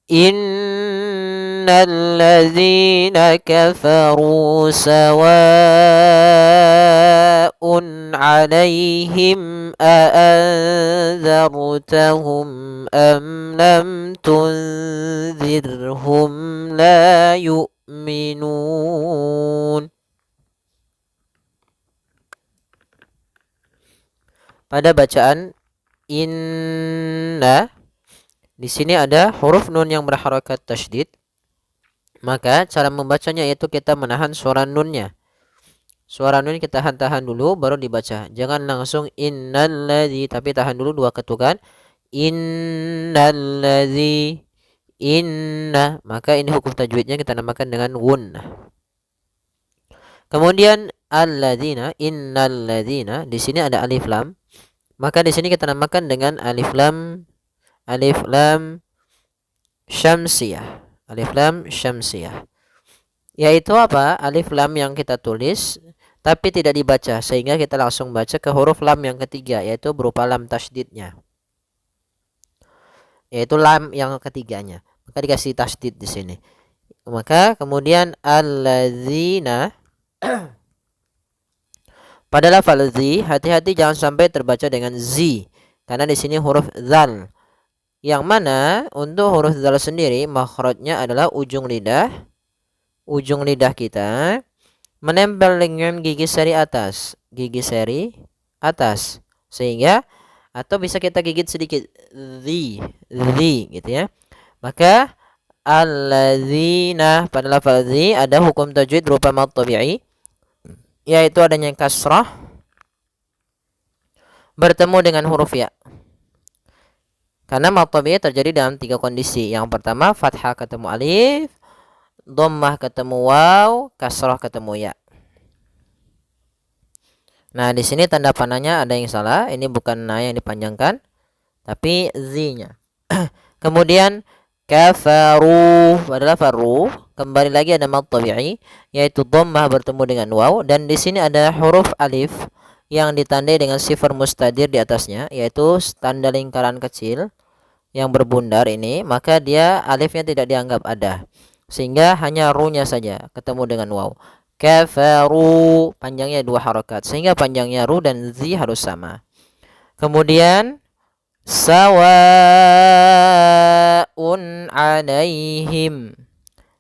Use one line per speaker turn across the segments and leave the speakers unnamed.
Innal ladzina kafaru sawa'un 'alaihim a'anzartahum am lam tunzirhum la yu'minun. Pada bacaan inna, di sini ada huruf nun yang berharakat tasydid. Maka cara membacanya yaitu kita menahan suara nunnya. Suara nun kita tahan dulu baru dibaca. Jangan langsung innalladzi, tapi tahan dulu dua ketukan. Innalladzi, inna. Maka ini hukum tajwidnya kita namakan dengan gunnah. Kemudian alladzina, innalladzina, di sini ada alif lam. Maka di sini kita namakan dengan alif lam syamsiyah. Alif lam syamsiyah. Yaitu apa? Alif lam yang kita tulis tapi tidak dibaca, sehingga kita langsung baca ke huruf lam yang ketiga, yaitu berupa lam tasydidnya. Yaitu lam yang ketiganya. Maka dikasih tasydid di sini. Maka kemudian alladzina pada lafal zi, hati-hati jangan sampai terbaca dengan zi, karena di sini huruf zal. Yang mana untuk huruf zal sendiri makhrajnya adalah ujung lidah kita menempel dengan gigi seri atas, sehingga atau bisa kita gigit sedikit zi gitu ya. Maka alladzina pada lafal zi ada hukum tajwid berupa mad tabi'i, yaitu adanya kasrah bertemu dengan huruf ya. Karena mad tabi'i terjadi dalam tiga kondisi. Yang pertama fathah ketemu alif, dhammah ketemu waw, kasrah ketemu ya. Nah, di sini tanda panahnya ada yang salah. Ini bukan na yang dipanjangkan, tapi z-nya. Kemudian kafaru adalah faru, kembali lagi ada mad tabi'i, yaitu dhammah bertemu dengan waw, dan di sini ada huruf alif yang ditandai dengan sifar mustadir di atasnya, yaitu tanda lingkaran kecil yang berbundar ini. Maka dia alifnya tidak dianggap ada, sehingga hanya ru-nya saja ketemu dengan waw. Kafaru panjangnya dua harakat, sehingga panjangnya ru dan zi harus sama. Kemudian sawaun alaihim.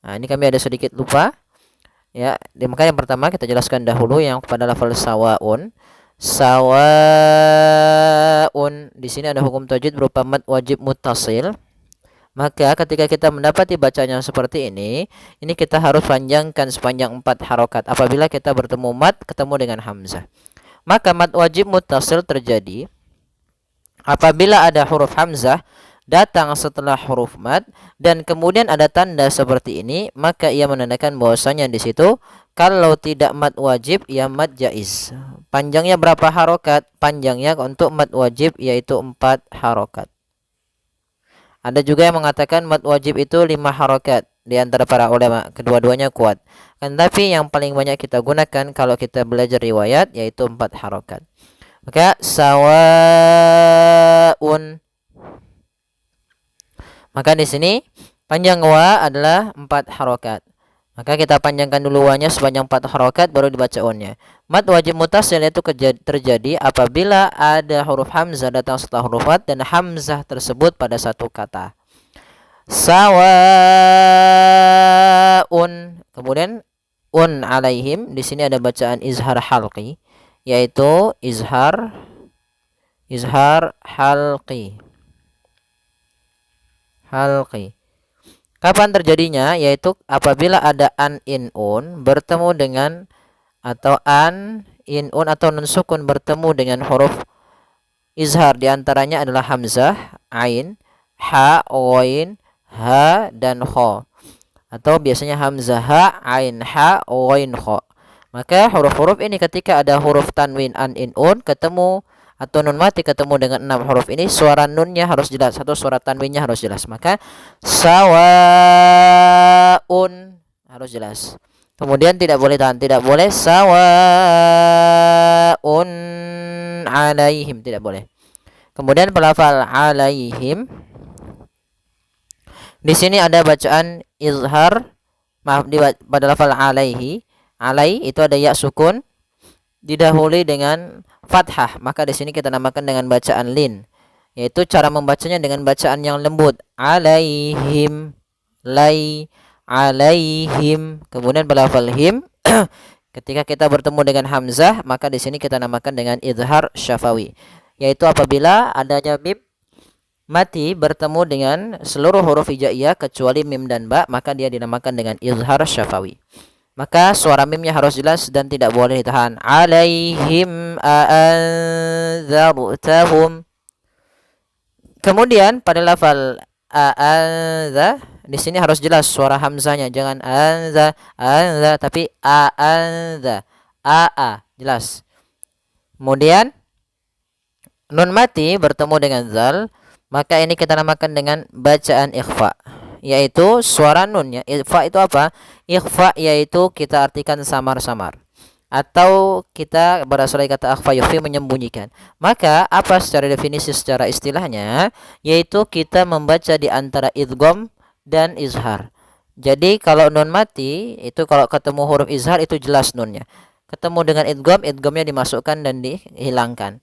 Nah, ini kami ada sedikit lupa ya. Maka yang pertama kita jelaskan dahulu yang pada lafal sawaun. Sawaun di sini ada hukum tajwid berupa mad wajib muttasil. Maka ketika kita mendapati bacanya seperti ini kita harus panjangkan sepanjang 4 harokat apabila kita bertemu mad ketemu dengan hamzah. Maka mad wajib muttasil terjadi apabila ada huruf hamzah datang setelah huruf mad dan kemudian ada tanda seperti ini, maka ia menandakan bahwasanya di situ kalau tidak mad wajib ya mad jaiz. Panjangnya berapa harokat? Panjangnya untuk mad wajib yaitu 4 harokat. Ada juga yang mengatakan mad wajib itu 5 harokat di antara para ulama, kedua-duanya kuat. Tapi yang paling banyak kita gunakan kalau kita belajar riwayat yaitu 4 harokat. Maka sawaun. Maka di sini panjang wa adalah 4 harokat. Maka kita panjangkan dulu wa-nya sepanjang 4 harokat baru dibaca on-nya. Mad wajib muttasil itu terjadi apabila ada huruf hamzah datang setelah huruf mad dan hamzah tersebut pada satu kata. Sawaun. Kemudian un alaihim, di sini ada bacaan izhar halqi, yaitu izhar halqi. Kapan terjadinya? Yaitu apabila ada an in un bertemu dengan atau an in un atau nun sukun bertemu dengan huruf izhar, diantaranya adalah hamzah, ain, ha, ghain, ha dan kha. Atau biasanya hamzah ha, ain ha, ghain kha. Maka huruf-huruf ini ketika ada huruf tanwin an in un ketemu atau nun mati ketemu dengan 6 huruf ini, suara nunnya harus jelas atau suara tanwinnya harus jelas. Maka sawaun harus jelas. Kemudian tidak boleh tahan, tidak boleh sawaun alaihim, tidak boleh. Kemudian pelafal alaihim Di sini ada bacaan izhar, maaf, pada lafal alaihi. Alai itu ada ya sukun didahului dengan fathah, maka di sini kita namakan dengan bacaan lin, yaitu cara membacanya dengan bacaan yang lembut, alaihim, alaihim. Kemudian pada lafal him ketika kita bertemu dengan hamzah, maka di sini kita namakan dengan izhar syafawi, yaitu apabila adanya mim mati bertemu dengan seluruh huruf hijaiyah kecuali mim dan ba, maka dia dinamakan dengan izhar syafawi. Maka suara mimnya harus jelas dan tidak boleh ditahan. Alaihim a'anzartahum. Kemudian pada lafal a'anza, di sini harus jelas suara hamzanya, jangan anza tapi a'anza, jelas. Kemudian nun mati bertemu dengan zal, maka ini kita namakan dengan bacaan ikhfa, yaitu suara nunnya. Ikhfa itu apa? Ikhfa yaitu kita artikan samar-samar, atau kita berasal dari kata akhfa yukhfi, menyembunyikan. Maka apa secara definisi, secara istilahnya, yaitu kita membaca di antara idgham dan izhar. Jadi kalau nun mati itu kalau ketemu huruf izhar itu jelas nunnya. Ketemu dengan idgham, idghamnya dimasukkan dan dihilangkan.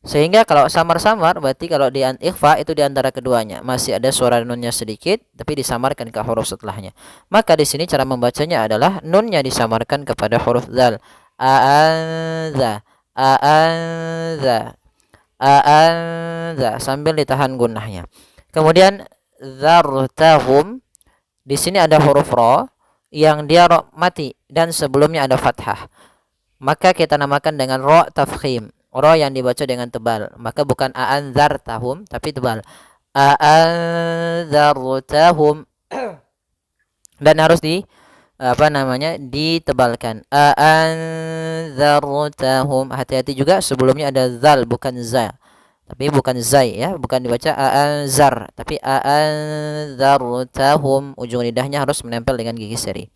Sehingga kalau samar-samar berarti kalau di ikhfa itu di antara keduanya masih ada suara nunnya sedikit tapi disamarkan ke huruf setelahnya. Maka di sini cara membacanya adalah nunnya disamarkan kepada huruf zal. A'anza, a'anza, a'anza sambil ditahan gunnahnya. Kemudian zartahum, di sini ada huruf ra yang dia ra mati dan sebelumnya ada fathah. Maka kita namakan dengan ra tafkhim. Ra yang dibaca dengan tebal, maka bukan a'anzartahum tapi tebal, a'anzartahum dan harus ditebalkan, a'anzartahum. Hati-hati juga sebelumnya ada zal bukan za, tapi bukan zai ya, bukan dibaca a'anzar tapi a'anzartahum, ujung lidahnya harus menempel dengan gigi seri.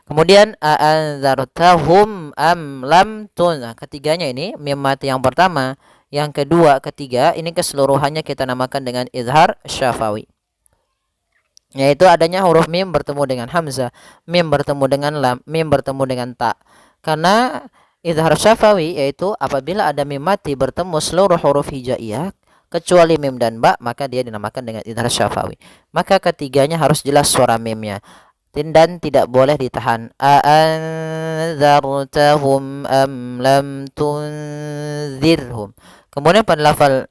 Kemudian a'anzartahum am lam tun. Nah, ketiganya ini mim mati yang pertama, yang kedua, ketiga, ini keseluruhannya kita namakan dengan izhar syafawi. Yaitu adanya huruf mim bertemu dengan hamzah, mim bertemu dengan lam, mim bertemu dengan ta. Karena izhar syafawi yaitu apabila ada mim mati bertemu seluruh huruf hijaiyah kecuali mim dan ba, maka dia dinamakan dengan izhar syafawi. Maka ketiganya harus jelas suara mimnya dan tidak boleh ditahan. A'anzartahum am lam tunzirhum. Kemudian pada lafal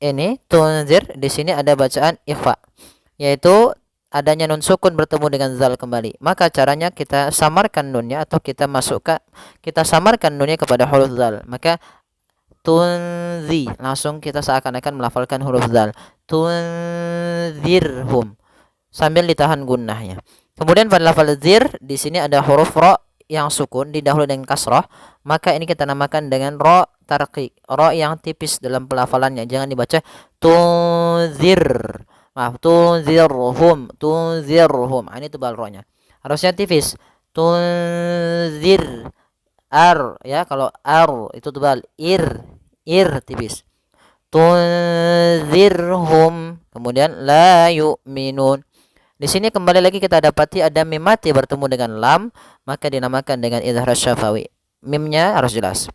ini tunzir, di sini ada bacaan ikhfa, yaitu adanya nun sukun bertemu dengan zal kembali. Maka caranya kita samarkan nunnya atau kita samarkan nunnya kepada huruf zal. Maka tunzi, langsung kita seakan-akan melafalkan huruf zal. Tunzirhum sambil ditahan gunnahnya. Kemudian pada lafal zir, di sini ada huruf ra yang sukun didahului dengan kasrah, maka ini kita namakan dengan ra tarqiq, ra yang tipis dalam pelafalannya, jangan dibaca tunzir. Maaf, tunzirhum, tunzirhum. Ini tebal ra-nya. Harusnya tipis. Tunzir ar ya, kalau ar itu tebal, ir tipis. Tunzirhum. Kemudian la yu'minun. Di sini kembali lagi kita dapati ada mim mati bertemu dengan lam, maka dinamakan dengan izhar syafawi. Mimnya harus jelas.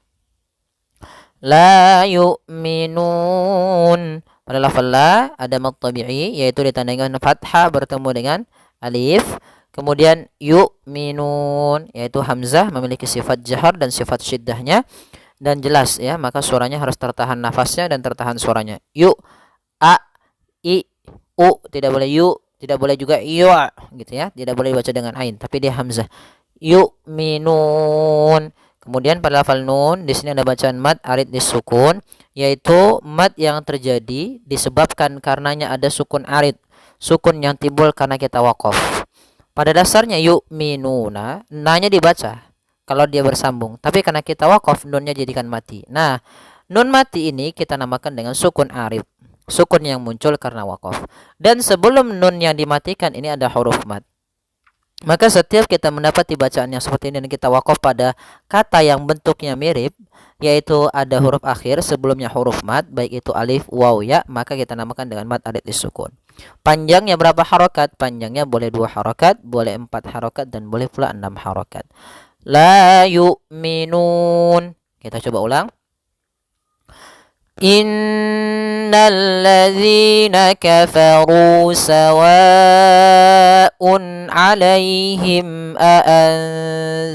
La yu'minun. Pada lafal la ada mad tabi'i yaitu ditandai dengan fathah bertemu dengan alif. Kemudian yu'minun yaitu hamzah memiliki sifat jahar dan sifat syiddahnya dan jelas ya, maka suaranya harus tertahan nafasnya dan tertahan suaranya. Yu, a, i, u, tidak boleh yu, tidak boleh juga yu gitu ya, tidak boleh dibaca dengan ain tapi dia hamzah. Yu'minun. Kemudian pada lafal nun, di sini ada bacaan mad arid disukun, yaitu mad yang terjadi disebabkan karenanya ada sukun arid, sukun yang timbul karena kita waqaf. Pada dasarnya yu'minuna, nanya dibaca kalau dia bersambung, tapi karena kita waqaf nunnya jadikan mati. Nah, nun mati ini kita namakan dengan sukun arid, sukun yang muncul karena waqaf. Dan sebelum nun yang dimatikan ini ada huruf mad. Maka setiap kita mendapati bacaan yang seperti ini dan kita waqaf pada kata yang bentuknya mirip, yaitu ada huruf akhir sebelumnya huruf mad, baik itu alif, waw, ya, maka kita namakan dengan mad arid disukun. Panjangnya berapa harokat? Panjangnya boleh 2 harokat, boleh 4 harokat, dan boleh pula 6 harokat. La yu'minun. Kita coba ulang. Innal ladzina kafaru sawa'un 'alaihim a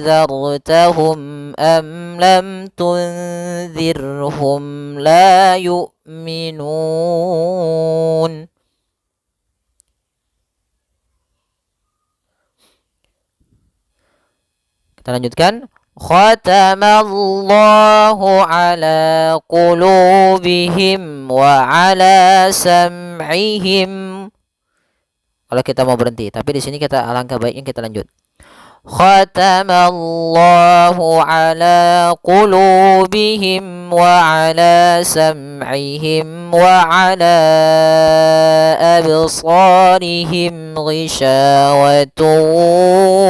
anzartahum am lam tunzirhum la yu'minun. Kita lanjutkan. Khatamallahu ala qulubihim wa ala sam'ihim. Kalau kita mau berhenti, tapi di sini kita alangkah baiknya kita lanjut. Khatamallahu ala qulubihim wa ala sam'ihim wa ala absarihim ghishawatun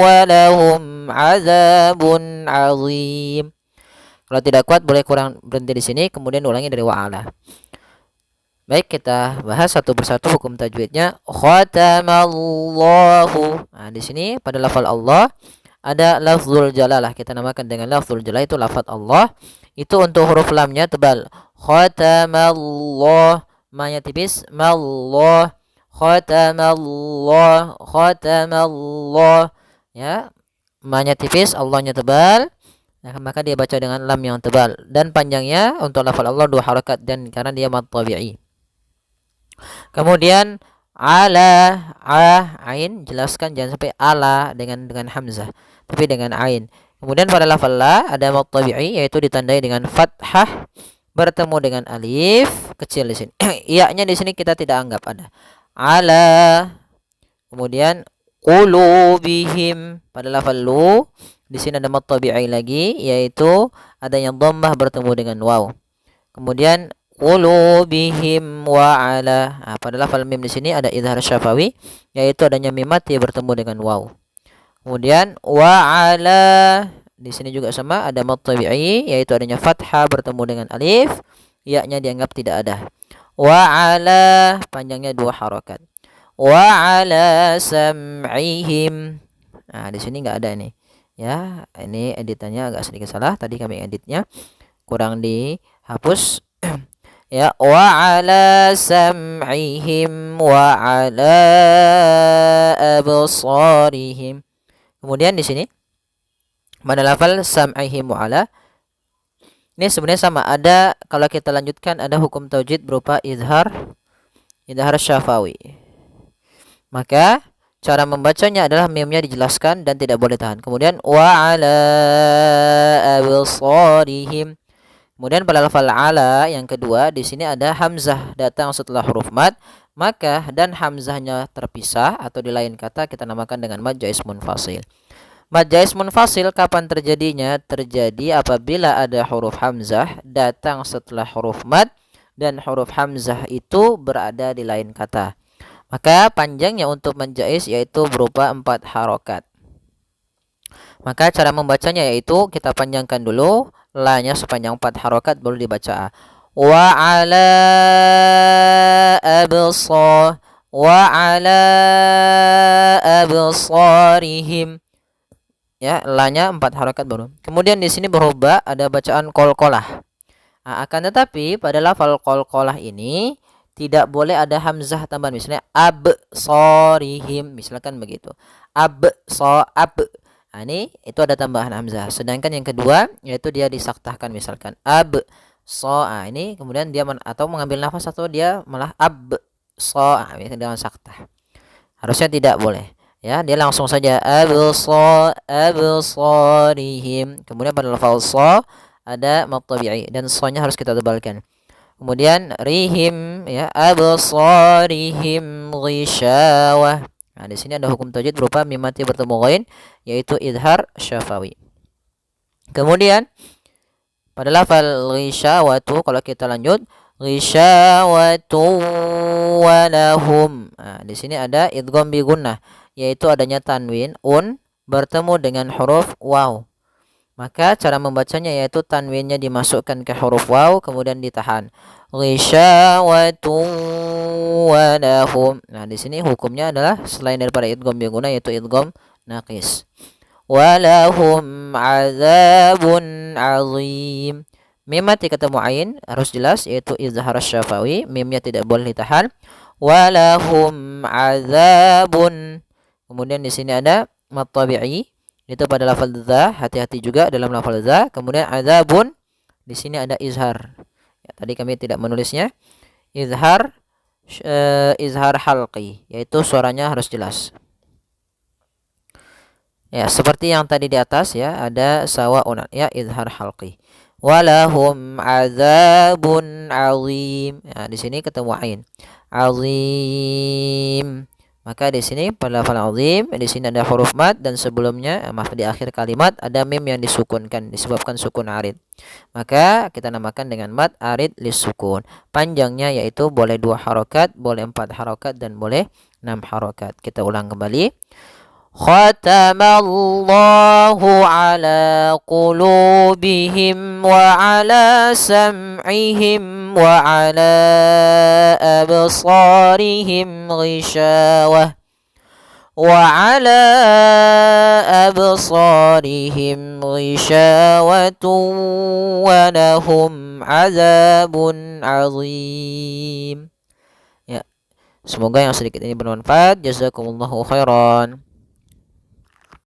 wa lahum azabun azim. Kalau tidak kuat boleh kurang berhenti di sini, kemudian ulangi dari wa'ala. Baik, kita bahas satu persatu hukum tajwidnya. Khatamallahu. Nah, di sini pada lafal Allah ada lafzul jalalah. Kita namakan dengan lafzul jalalah, itu lafaz Allah. Itu untuk huruf lamnya tebal. Khatamallah. Ma-nya tipis. Mallah. Khatamallah. Khatamallah. Ya. Ma-nya tipis, Allah-nya tebal. Nah, maka dia baca dengan lam yang tebal, dan panjangnya untuk lafal Allah 2 harakat, dan karena dia mad tabi'i. Kemudian ala, ain, jelaskan jangan sampai ala dengan hamzah, tapi dengan ain. Kemudian pada lafal la ada mad tabi'i, yaitu ditandai dengan fathah bertemu dengan alif kecil di sini. Iya-nya di sini kita tidak anggap ada. Ala. Kemudian qulubihim pada lafal lu, di sini ada mad tabi'i lagi, yaitu adanya dhammah bertemu dengan waw. Kemudian qulubihim wa ala. Nah, pada lafal mim di sini ada idhar syafawi, yaitu adanya mim mati bertemu dengan waw. Kemudian wa ala, di sini juga sama, ada mad tabi'i, yaitu adanya fathah bertemu dengan alif, ya-nya dianggap tidak ada. Wa ala, panjangnya 2 harakat. Wa ala sam'ihim. Nah, di sini enggak ada ini. Ya, ini editannya agak sedikit salah. Tadi kami editnya kurang dihapus. Ya, wa ala sam'ihim wa ala absarihim. Kemudian di sini pada lafal sam'ihim wa ala, ini sebenarnya sama, ada kalau kita lanjutkan ada hukum taujid berupa idhar syafawi. Maka cara membacanya adalah mimnya dijelaskan dan tidak boleh tahan. Kemudian wa ala absarihim. Kemudian pada lafal ala yang kedua, di sini ada hamzah datang setelah huruf mad, maka dan hamzahnya terpisah atau di lain kata kita namakan dengan mad jaiz munfasil. Mad jaiz munfasil kapan terjadinya? Terjadi apabila ada huruf hamzah datang setelah huruf mad dan huruf hamzah itu berada di lain kata. Maka panjangnya untuk mad jaiz yaitu berupa 4 harokat. Maka cara membacanya yaitu kita panjangkan dulu la-nya sepanjang 4 harokat, baru dibaca wa ala absarihim. Ya, la-nya 4 harokat baru. Kemudian di sini berubah ada bacaan qalqalah. Nah, akan tetapi pada lafal qalqalah ini tidak boleh ada hamzah tambahan, misalnya absarihim, misalkan begitu. Ab. Nah, ini itu ada tambahan hamzah. Sedangkan yang kedua yaitu dia disaktahkan, misalkan nah, ini kemudian dia atau mengambil nafas atau dia malah dengan saktah. Harusnya tidak boleh. Ya, dia langsung saja absarihim. Kemudian pada lafal sa ada mad tabi'i dan sa-nya harus kita tebalkan. Kemudian rihim, ya, absarihim ghishawah. Nah, di sini ada hukum tajwid berupa mim mati bertemu ghain, yaitu idhar syafawi. Kemudian pada lafal ghishawatu, kalau kita lanjut ghishawatu walahum. Nah, di sini ada idgham bi gunnah, yaitu adanya tanwin bertemu dengan huruf waw. Maka cara membacanya yaitu tanwinnya dimasukkan ke huruf waw kemudian ditahan. Ghisyawatun wa lahum. Nah, di sini hukumnya adalah selain daripada idgham biguna yaitu idgham naqis. Wa lahum adzabun azim. Mim mati ketemu ain harus jelas yaitu izhar syafawi, mimnya tidak boleh ditahan. Wa lahum adzabun. Kemudian di sini ada mad tabi'i itu pada lafal dza, hati-hati juga dalam lafal dza. Kemudian adzabun di sini ada izhar. Ya, tadi kami tidak menulisnya. Izhar izhar halqi yaitu suaranya harus jelas. Ya, seperti yang tadi di atas ya, ada sawaun ya izhar halqi. Walahum adzabun azim. Ya, di sini ketemu ain. Azim. Maka di sini pada lafal azim, di sini ada huruf mad dan sebelumnya maaf di akhir kalimat ada mim yang disukunkan disebabkan sukun arid. Maka kita namakan dengan mad arid lisukun. Panjangnya yaitu boleh 2 harokat, boleh 4 harokat dan boleh 6 harokat. Kita ulang kembali. Khatamallahu ala qulubihim wa ala sam'ihim wa ala absarihim ghishawah wa ala absarihim ghishawatun wa lahum azabun azim. Ya, semoga yang sedikit ini bermanfaat. Jazakumullahu khairan.